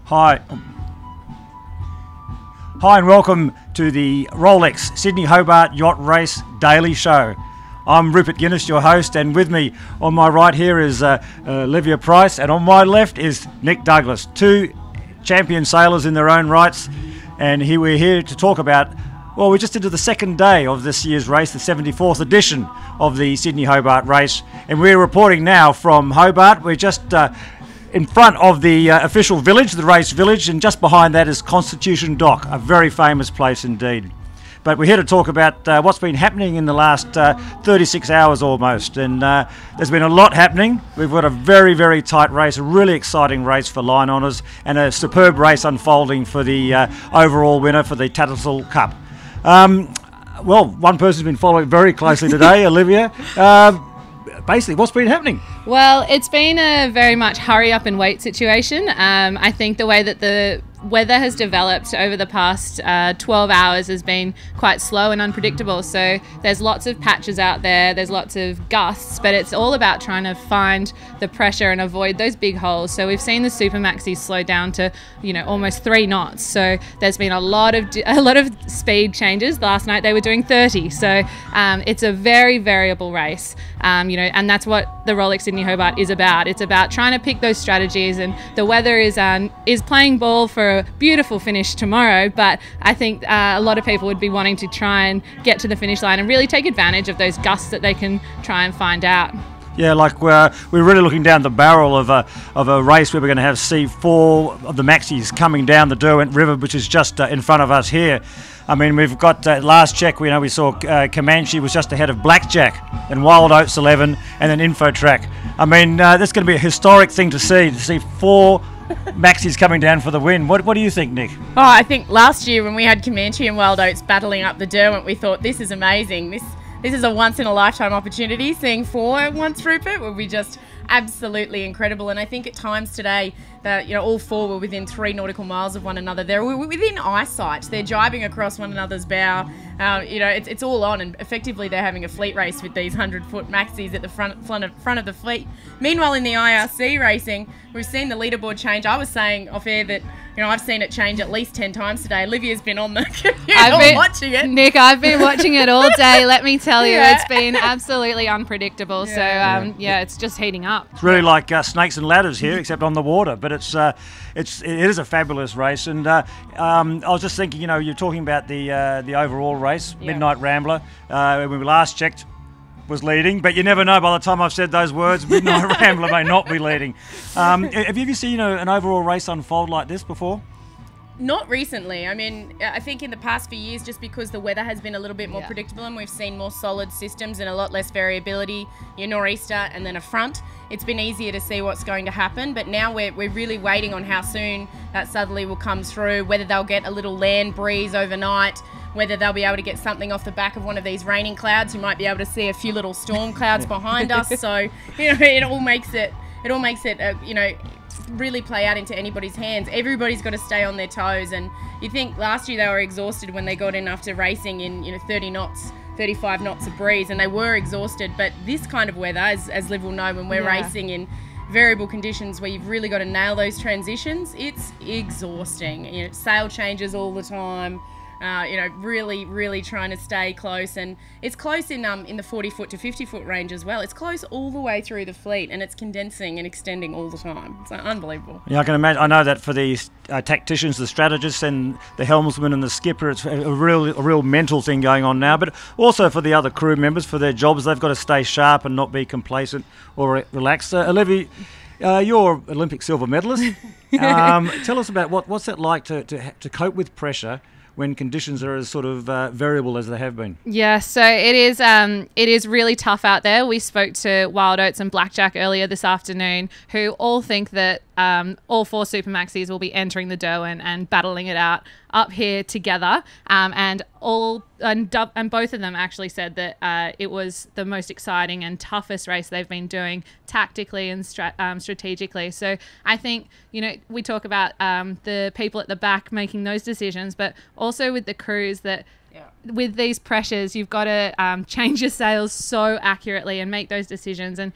Hi. Hi and welcome to the Rolex Sydney Hobart Yacht Race Daily Show. I'm Rupert Guinness, your host, and with me on my right here is Olivia Price, and on my left is Nick Douglas, two champion sailors in their own rights, and we're here to talk about, well, we're just into the second day of this year's race, the 74th edition of the Sydney Hobart race, and we're reporting now from Hobart. We're just in front of the official village, the race village, and just behind that is Constitution Dock, a very famous place indeed. But we're here to talk about what's been happening in the last 36 hours almost, and there's been a lot happening. We've got a very, very tight race, a really exciting race for line honours, and a superb race unfolding for the overall winner for the Tattersall Cup. Well, one person's been following very closely today, Olivia. Basically, what's been happening? Well, it's been a very much hurry up and wait situation. I think the way that the weather has developed over the past 12 hours has been quite slow and unpredictable. So there's lots of patches out there, there's lots of gusts, but it's all about trying to find the pressure and avoid those big holes. So we've seen the super maxis slow down to, almost 3 knots. So there's been a lot of speed changes. Last night they were doing 30. So it's a very variable race, and that's what the Rolex Sydney Hobart is about. It's about trying to pick those strategies, and the weather is playing ball for a beautiful finish tomorrow, but I think a lot of people would be wanting to try and get to the finish line and really take advantage of those gusts that they can try and find out. Yeah, like we're really looking down the barrel of a race where we're going to have C4 of the maxis coming down the Derwent River, which is just in front of us here. I mean, we've got last check, we saw Comanche was just ahead of Blackjack and Wild Oats 11 and then Infotrack. I mean, that's going to be a historic thing to see 4 maxis coming down for the win. What do you think, Nick? Oh, I think last year when we had Comanche and Wild Oats battling up the Derwent, we thought this is amazing. This is a once-in-a-lifetime opportunity. Seeing 4 at once, Rupert, will be just absolutely incredible. And I think at times today that all 4 were within 3 nautical miles of one another. They're within eyesight. They're jibing across one another's bow. It's all on, and effectively they're having a fleet race with these 100-foot maxis at the front of the fleet. Meanwhile, in the IRC racing, we've seen the leaderboard change. I was saying off air that I've seen it change at least 10 times today. Olivia's been on the computer watching it. Nick, I've been watching it all day. Let me tell you, It's been absolutely unpredictable. Yeah. So it's just heating up. It's really like snakes and ladders here, except on the water. But it is a fabulous race. And I was just thinking, you're talking about the overall race, Midnight Rambler. When we last checked, was leading, but you never know. By the time I've said those words, Midnight Rambler may not be leading. Have you ever seen an overall race unfold like this before? Not recently. I mean, I think in the past few years, just because the weather has been a little bit more predictable and we've seen more solid systems and a lot less variability, your nor'easter and then a front, it's been easier to see what's going to happen. But now we're really waiting on how soon that southerly will come through, whether they'll get a little land breeze overnight, whether they'll be able to get something off the back of one of these raining clouds. You might be able to see a few little storm clouds behind us. So, it all makes it really play out into anybody's hands. Everybody's got to stay on their toes, and you think last year they were exhausted when they got in after racing in 30 knots, 35 knots of breeze, and they were exhausted. But this kind of weather, as Liv will know, when we're racing in variable conditions where you've really got to nail those transitions, it's exhausting. Sail changes all the time. Really trying to stay close, and it's close in the 40-foot to 50-foot range as well. It's close all the way through the fleet, and it's condensing and extending all the time. It's unbelievable. Yeah, I can imagine. I know that for the tacticians, the strategists, and the helmsman and the skipper, it's a real mental thing going on now. But also for the other crew members, for their jobs, they've got to stay sharp and not be complacent or relaxed. Olivia, you're Olympic silver medalist. Tell us about what's that like to cope with pressure when conditions are as sort of variable as they have been. Yeah, so it is really tough out there. We spoke to Wild Oats and Blackjack earlier this afternoon, who all think that all 4 super maxis will be entering the Derwent and battling it out up here together, and both of them actually said that it was the most exciting and toughest race they've been doing tactically and strategically. So I think we talk about the people at the back making those decisions, but also with the crews that with these pressures, you've got to change your sails so accurately and make those decisions and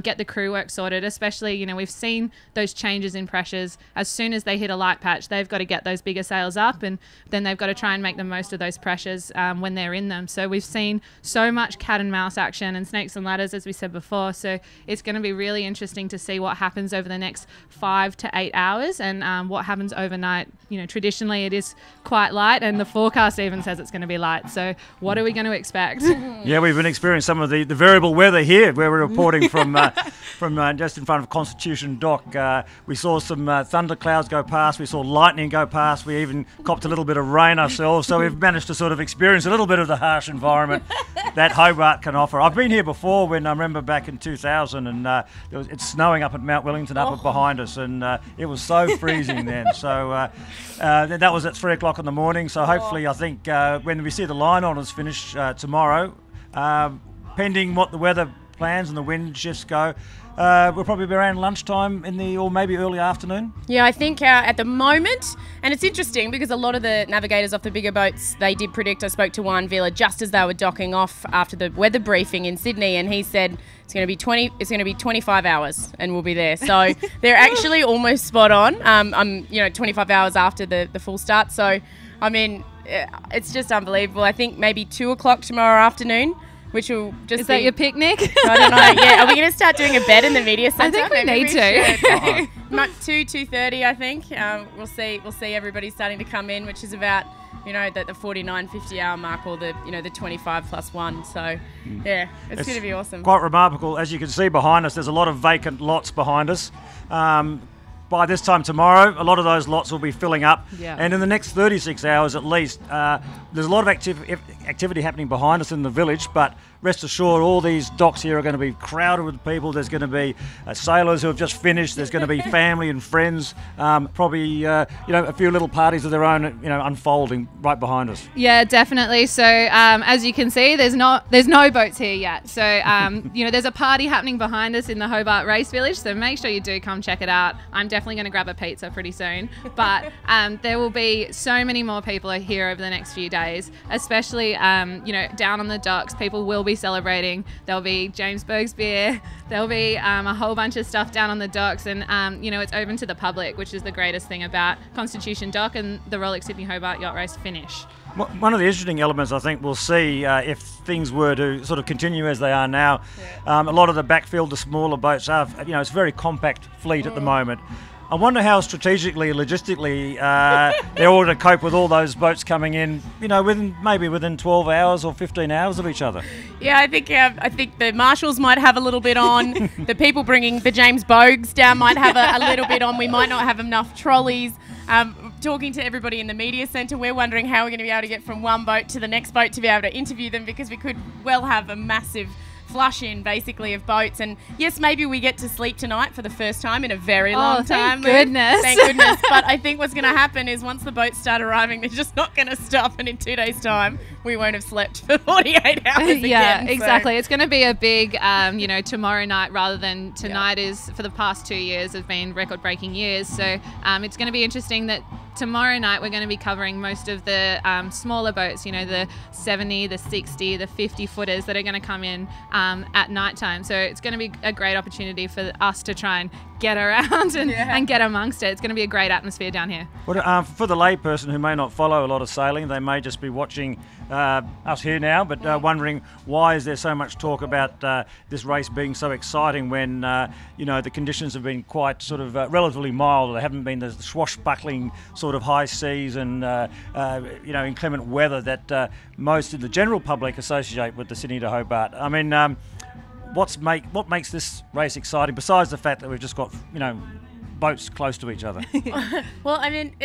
get the crew work sorted. Especially, you know, we've seen those changes in pressures. As soon as they hit a light patch, they've got to get those bigger sails up, and then they've got to try and make the most of those pressures when they're in them. So we've seen so much cat and mouse action and snakes and ladders, as we said before. So it's going to be really interesting to see what happens over the next 5 to 8 hours and what happens overnight. You know, traditionally it is quite light, and the forecast even says it's going to be light. So what are we going to expect? Yeah, we've been experiencing some of the variable weather here, where we're reporting from just in front of Constitution Dock. We saw some thunderclouds go past, we saw lightning go past, we even copped a little bit of rain ourselves, so we've managed to sort of experience a little bit of the harsh environment that Hobart can offer. I've been here before, when I remember back in 2000, and it's snowing up at Mount Wellington up behind us, and it was so freezing then. So that was at 3 o'clock in the morning, so hopefully I think when we see the line honours finish tomorrow, pending what the weather plans and the wind shifts go, we'll probably be around lunchtime or maybe early afternoon. Yeah, I think at the moment, and it's interesting because a lot of the navigators off the bigger boats, they did predict. I spoke to one Vila just as they were docking off after the weather briefing in Sydney, and he said it's going to be 25 hours and we'll be there. So they're actually almost spot on. I'm 25 hours after the full start. So I mean, it's just unbelievable. I think maybe 2 o'clock tomorrow afternoon, which will just Is that your picnic? I don't know. Yeah, are we going to start doing a bed in the media centre? I think we need to. 2:30, I think. We'll see everybody starting to come in, which is about the 49-50 hour mark, or the 25 plus 1. So yeah, it's going to be awesome. Quite remarkable. As you can see behind us, there's a lot of vacant lots behind us. By this time tomorrow, a lot of those lots will be filling up. Yeah. And in the next 36 hours at least, there's a lot of activity happening behind us in the village, but rest assured all these docks here are going to be crowded with people. There's going to be sailors who have just finished. There's going to be family and friends, probably a few little parties of their own unfolding right behind us. Yeah, definitely. So as you can see, there's no boats here yet. So there's a party happening behind us in the Hobart Race Village, so make sure you do come check it out. I'm definitely going to grab a pizza pretty soon, but there will be so many more people here over the next few days, especially down on the docks. People will be celebrating. There'll be James Berg's beer, there'll be a whole bunch of stuff down on the docks, and it's open to the public, which is the greatest thing about Constitution Dock and the Rolex Sydney Hobart Yacht Race finish. One of the interesting elements I think we'll see if things were to sort of continue as they are now, a lot of the backfield, the smaller boats are, it's a very compact fleet at the moment. I wonder how strategically, logistically, they're all to cope with all those boats coming in, within 12 hours or 15 hours of each other. Yeah, I think the marshals might have a little bit on. The people bringing the James Bogues down might have a little bit on. We might not have enough trolleys. Talking to everybody in the media centre, we're wondering how we're going to be able to get from one boat to the next boat to be able to interview them, because we could well have a massive flush in basically of boats. And yes, maybe we get to sleep tonight for the first time in a very long time. Thank goodness. Thank goodness. But I think what's going to happen is once the boats start arriving, they're just not going to stop, and in 2 days time we won't have slept for 48 hours again. Yeah, exactly. So it's going to be a big tomorrow night rather than tonight. Is for the past 2 years have been record-breaking years, so it's going to be interesting that tomorrow night we're going to be covering most of the smaller boats, the 70, the 60, the 50 footers that are going to come in at night time. So it's going to be a great opportunity for us to try and get around and get amongst it. It's going to be a great atmosphere down here. For the layperson who may not follow a lot of sailing, they may just be watching us here now, but wondering why is there so much talk about this race being so exciting when the conditions have been quite sort of relatively mild. There haven't been the swashbuckling sort of high seas and inclement weather that most of the general public associate with the Sydney to Hobart. I mean, what makes this race exciting besides the fact that we've just got boats close to each other? Well, I mean,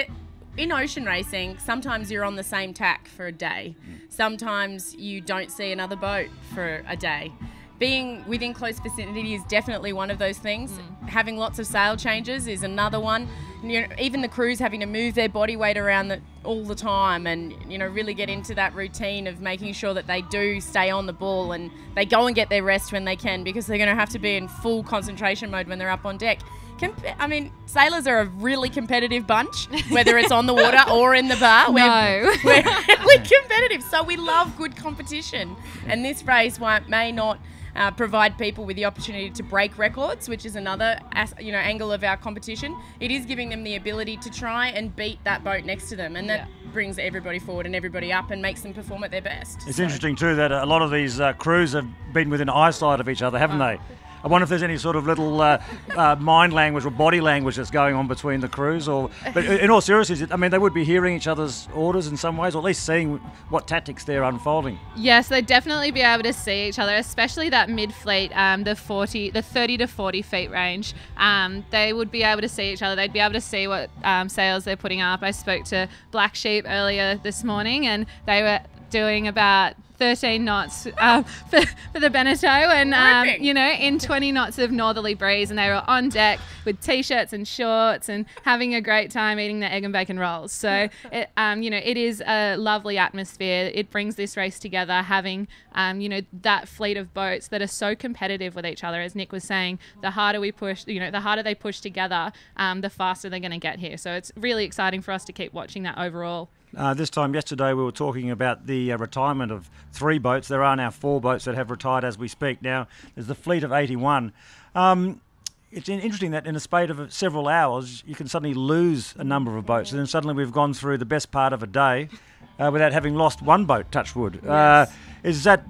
in ocean racing, sometimes you're on the same tack for a day. Sometimes you don't see another boat for a day. Being within close vicinity is definitely one of those things. Having lots of sail changes is another one. Even the crews having to move their body weight around all the time, and really get into that routine of making sure that they do stay on the ball and they go and get their rest when they can, because they're going to have to be in full concentration mode when they're up on deck. Sailors are a really competitive bunch, whether it's on the water or in the bar. We're really competitive. competitive. So we love good competition. And this race may not provide people with the opportunity to break records, which is another angle of our competition. It is giving them the ability to try and beat that boat next to them, and that brings everybody forward and everybody up and makes them perform at their best. It's interesting too that a lot of these crews have been within eyesight of each other, haven't they? I wonder if there's any sort of little mind language or body language that's going on between the crews, but in all seriousness, I mean, they would be hearing each other's orders in some ways, or at least seeing what tactics they're unfolding. Yes, they'd definitely be able to see each other, especially that mid-fleet, the 30 to 40 feet range. They would be able to see each other. They'd be able to see what sails they're putting up. I spoke to Black Sheep earlier this morning, and they were doing about 13 knots for the Beneteau, and in 20 knots of northerly breeze, and they were on deck with t-shirts and shorts and having a great time eating their egg and bacon rolls. So it is a lovely atmosphere. It brings this race together, having that fleet of boats that are so competitive with each other. As Nick was saying, the harder we push, the harder they push together, the faster they're going to get here. So it's really exciting for us to keep watching that overall. This time yesterday we were talking about the retirement of 3 boats. There are now 4 boats that have retired as we speak. Now there's the fleet of 81. It's interesting that in the space of several hours you can suddenly lose a number of boats, and then suddenly we've gone through the best part of a day without having lost one boat, touch wood. Yes. Is that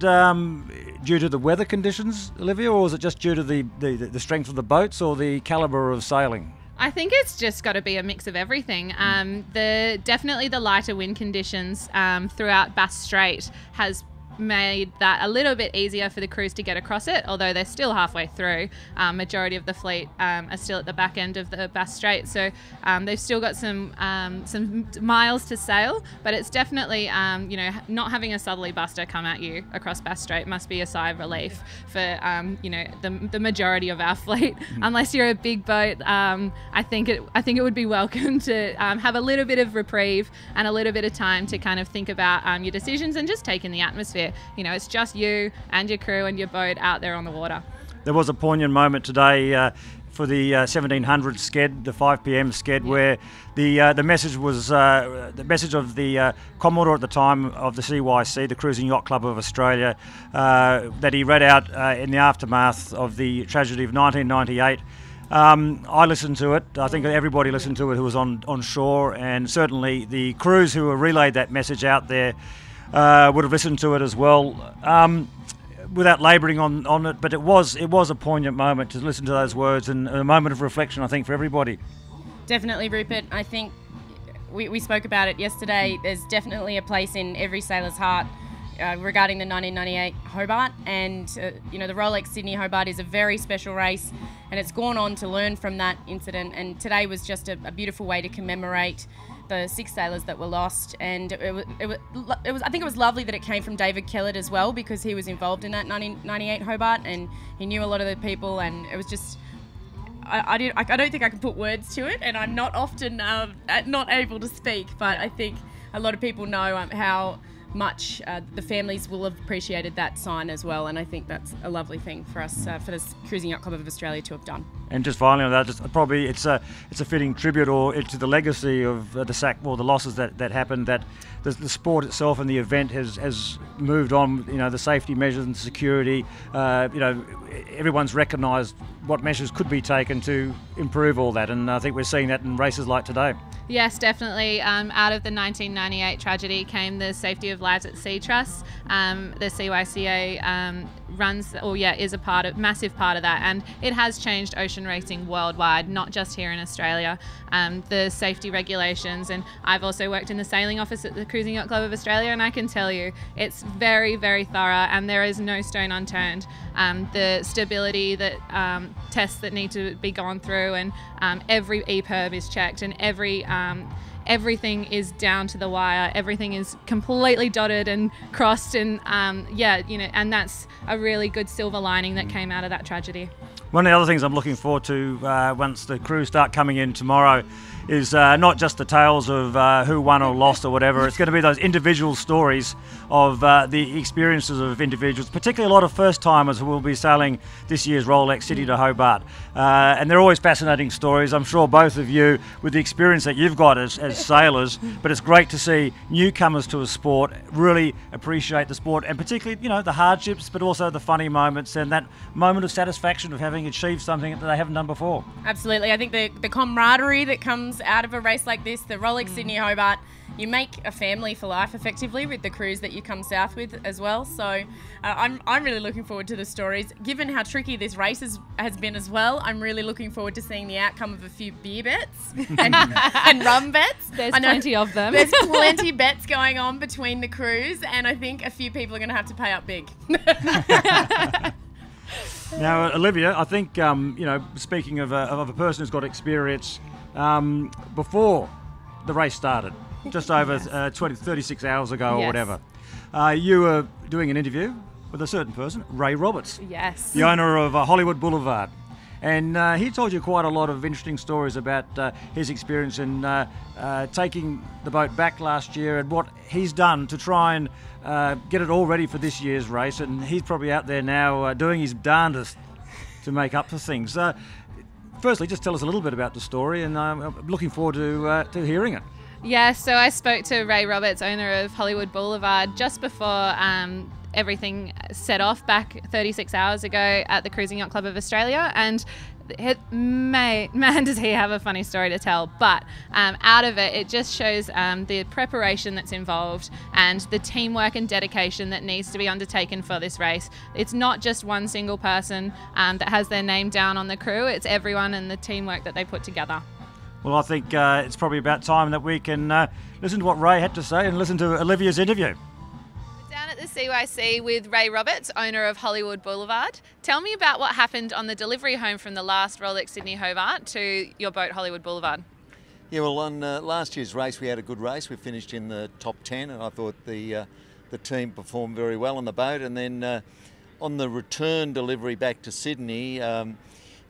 due to the weather conditions, Olivia, or is it just due to the strength of the boats or the calibre of sailing? I think it's just got to be a mix of everything. Definitely the lighter wind conditions throughout Bass Strait has made that a little bit easier for the crews to get across it, although they're still halfway through. Majority of the fleet are still at the back end of the Bass Strait, so they've still got some miles to sail, but it's definitely not having a southerly buster come at you across Bass Strait must be a sigh of relief for the majority of our fleet. Unless you're a big boat, I think it would be welcome to have a little bit of reprieve and a little bit of time to kind of think about your decisions and just take in the atmosphere. It's just you and your crew and your boat out there on the water. There was a poignant moment today for the 1700 sked, the 5 p.m. sked, where the message was the message of the Commodore at the time of the CYC, the Cruising Yacht Club of Australia, that he read out in the aftermath of the tragedy of 1998. I listened to it. I think everybody listened to it who was on shore, and certainly the crews who relayed that message out there would have listened to it as well, without labouring on it. But it was a poignant moment to listen to those words, and a moment of reflection, I think, for everybody. Definitely, Rupert. I think we spoke about it yesterday. There's definitely a place in every sailor's heart regarding the 1998 Hobart, and the Rolex Sydney Hobart is a very special race, and it's gone on to learn from that incident, and today was just a beautiful way to commemorate the 6 sailors that were lost. And it was I think it was lovely that it came from David Kellett as well, because he was involved in that 1998 Hobart and he knew a lot of the people, and it was just I don't think I can put words to it, and I'm not often not able to speak, but I think a lot of people know how much the families will have appreciated that sign as well, and I think that's a lovely thing for us, for the Cruising Yacht Club of Australia to have done. And just finally on that, it's a fitting tribute to the legacy of the losses that happened. That the sport itself and the event has moved on. The safety measures and security. Everyone's recognised what measures could be taken to improve all that, and I think we're seeing that in races like today. Yes, definitely. Out of the 1998 tragedy came the Safety of Lives at Sea Trust. The CYCA is a massive part of that, and it has changed ocean racing worldwide, not just here in Australia. The safety regulations, and I've also worked in the sailing office at the Cruising Yacht Club of Australia, and I can tell you it's very, very thorough, and there is no stone unturned. The stability that tests that need to be gone through, and every EPIRB is checked, and everything is down to the wire. Everything is completely dotted and crossed, and and that's a really good silver lining that came out of that tragedy. One of the other things I'm looking forward to once the crews start coming in tomorrow is not just the tales of who won or lost or whatever. It's going to be those individual stories of the experiences of individuals, particularly a lot of first-timers who will be sailing this year's Rolex Sydney to Hobart. And they're always fascinating stories. I'm sure both of you, with the experience that you've got as sailors, but it's great to see newcomers to a sport really appreciate the sport, and particularly, you know, the hardships, but also the funny moments and that moment of satisfaction of having achieved something that they haven't done before. Absolutely. I think the camaraderie that comes out of a race like this, the Rolex Sydney Hobart, you make a family for life effectively with the crews that you come south with as well. So I'm really looking forward to the stories. Given how tricky this race has been as well, I'm really looking forward to seeing the outcome of a few beer bets and rum bets. There's plenty of them. There's plenty bets going on between the crews, and I think a few people are going to have to pay up big. Now, Olivia, I think, you know, speaking of a person who's got experience, before the race started, just over 36 hours ago or whatever, you were doing an interview with a certain person, Ray Roberts. Yes. The owner of Hollywood Boulevard. And he told you quite a lot of interesting stories about his experience in taking the boat back last year and what he's done to try and get it all ready for this year's race. And he's probably out there now doing his darndest to make up for things. Firstly, just tell us a little bit about the story, and I'm looking forward to hearing it. Yeah, so I spoke to Ray Roberts, owner of Hollywood Boulevard, just before everything set off back 36 hours ago at the Cruising Yacht Club of Australia, and man does he have a funny story to tell. But out of it just shows the preparation that's involved and the teamwork and dedication that needs to be undertaken for this race. It's not just one single person that has their name down on the crew, it's everyone and the teamwork that they put together. Well, I think it's probably about time that we can listen to what Ray had to say and listen to Olivia's interview. Down at the CYC with Ray Roberts, owner of Hollywood Boulevard. Tell me about what happened on the delivery home from the last Rolex Sydney Hobart to your boat Hollywood Boulevard. Yeah, well, on last year's race we had a good race. We finished in the top 10, and I thought the team performed very well on the boat. And then on the return delivery back to Sydney,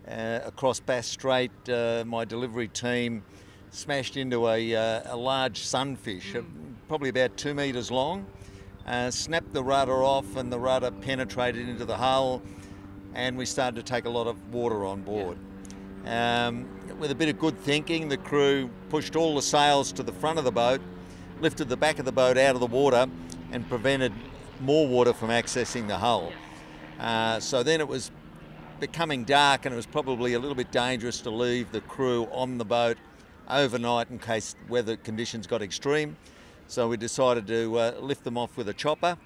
across Bass Strait, my delivery team smashed into a large sunfish, probably about 2 metres long. Snapped the rudder off, and the rudder penetrated into the hull, and we started to take a lot of water on board. With a bit of good thinking, the crew pushed all the sails to the front of the boat, lifted the back of the boat out of the water, and prevented more water from accessing the hull. So then it was becoming dark, and it was probably a little bit dangerous to leave the crew on the boat overnight in case weather conditions got extreme. So we decided to lift them off with a chopper,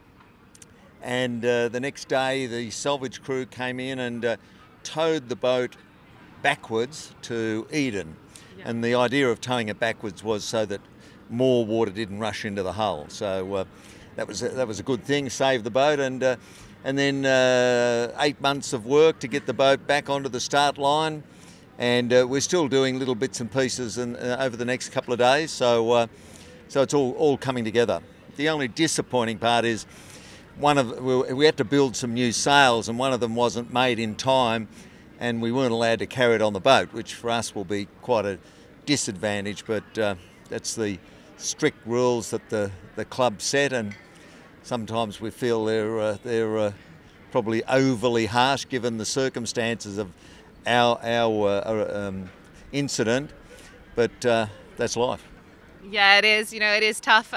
and the next day the salvage crew came in and towed the boat backwards to Eden. Yeah. And the idea of towing it backwards was so that more water didn't rush into the hull. So that was a good thing, saved the boat, and then 8 months of work to get the boat back onto the start line, and we're still doing little bits and pieces over the next couple of days. So it's all coming together. The only disappointing part is we had to build some new sails, and one of them wasn't made in time, and we weren't allowed to carry it on the boat, which for us will be quite a disadvantage. But that's the strict rules that the club set, and sometimes we feel they're probably overly harsh given the circumstances of our incident. But that's life. Yeah, it is. You know, it is tough.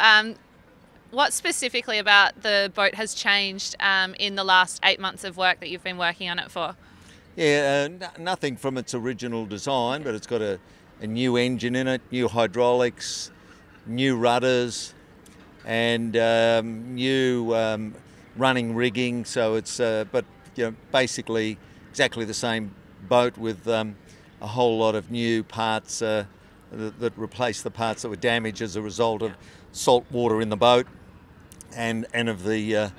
What specifically about the boat has changed in the last 8 months of work that you've been working on it for? Yeah, nothing from its original design, but it's got a new engine in it, new hydraulics, new rudders, and new running rigging. So it's, but you know, basically exactly the same boat with a whole lot of new parts that replace the parts that were damaged as a result of salt water in the boat, and of the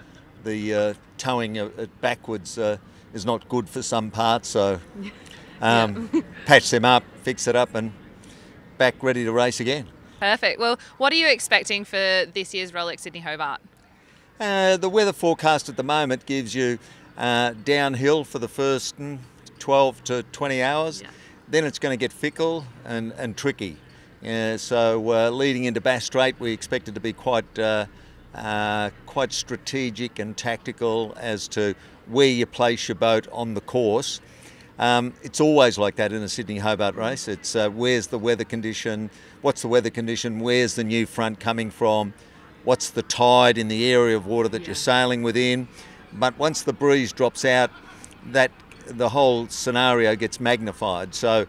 towing it backwards is not good for some parts. So patch them up, fix it up, and back ready to race again. Perfect. Well, what are you expecting for this year's Rolex Sydney Hobart? The weather forecast at the moment gives you downhill for the first 12 to 20 hours. Yeah. Then it's going to get fickle and tricky. So leading into Bass Strait, we expect it to be quite strategic and tactical as to where you place your boat on the course. It's always like that in a Sydney-Hobart race. It's where's the weather condition, what's the weather condition, where's the new front coming from, what's the tide in the area of water that you're sailing within. But once the breeze drops out, the whole scenario gets magnified. So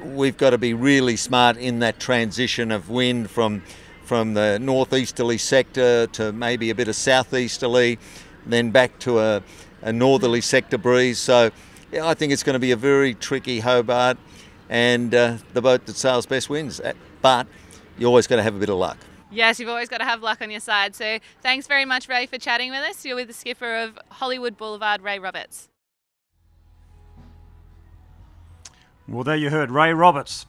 we've got to be really smart in that transition of wind from the northeasterly sector to maybe a bit of southeasterly, then back to a northerly sector breeze. So yeah, I think it's going to be a very tricky Hobart, and the boat that sails best wins. But you always got to have a bit of luck. Yes, you've always got to have luck on your side. So thanks very much, Ray, for chatting with us. You're with the skipper of Hollywood Boulevard, Ray Roberts. Well, there you heard Ray Roberts,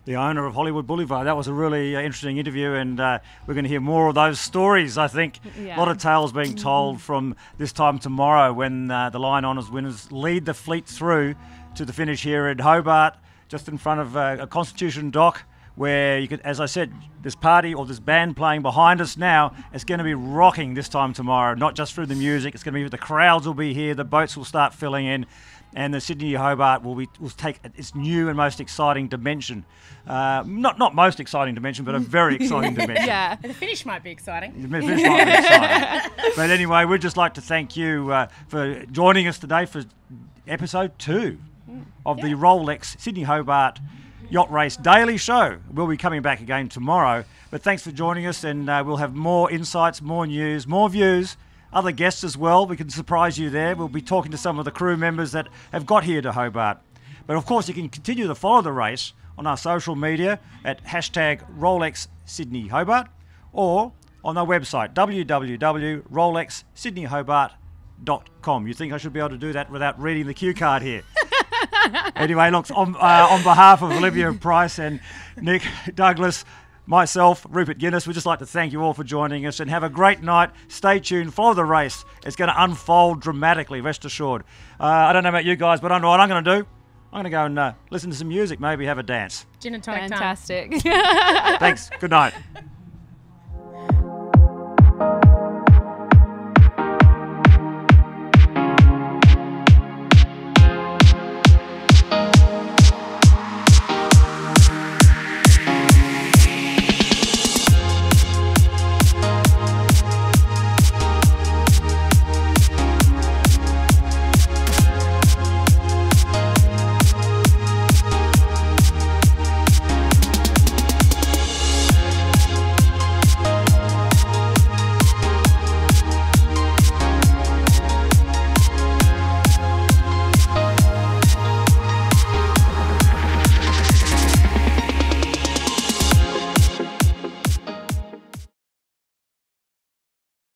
the owner of Hollywood Boulevard. That was a really interesting interview, and we're going to hear more of those stories, I think. Yeah. A lot of tales being told from this time tomorrow when the Line Honours winners lead the fleet through to the finish here at Hobart, just in front of a Constitution dock, where you could, as I said, this party or this band playing behind us now, it's going to be rocking this time tomorrow, not just through the music. It's going to be, the crowds will be here, the boats will start filling in, and the Sydney Hobart will take its new and most exciting dimension. Not most exciting dimension, but a very exciting dimension. Yeah, the finish might be exciting. The finish might be exciting. But anyway, we'd just like to thank you for joining us today for episode 2 of the Rolex Sydney Hobart Yacht Race Daily Show. We'll be coming back again tomorrow. But thanks for joining us, and we'll have more insights, more news, more views, other guests as well. We can surprise you there. We'll be talking to some of the crew members that have got here to Hobart. But of course, you can continue to follow the race on our social media at #Rolex Sydney Hobart, or on our website, www.rolexsydneyhobart.com. You think I should be able to do that without reading the cue card here? Anyway, look, on behalf of Olivia Price and Nick Douglas, myself, Rupert Guinness, we'd just like to thank you all for joining us, and have a great night. Stay tuned, follow the race. It's going to unfold dramatically, rest assured. I don't know about you guys, but I know what I'm going to do. I'm going to go and listen to some music, maybe have a dance. Gin and tonic. Fantastic. Thanks. Good night.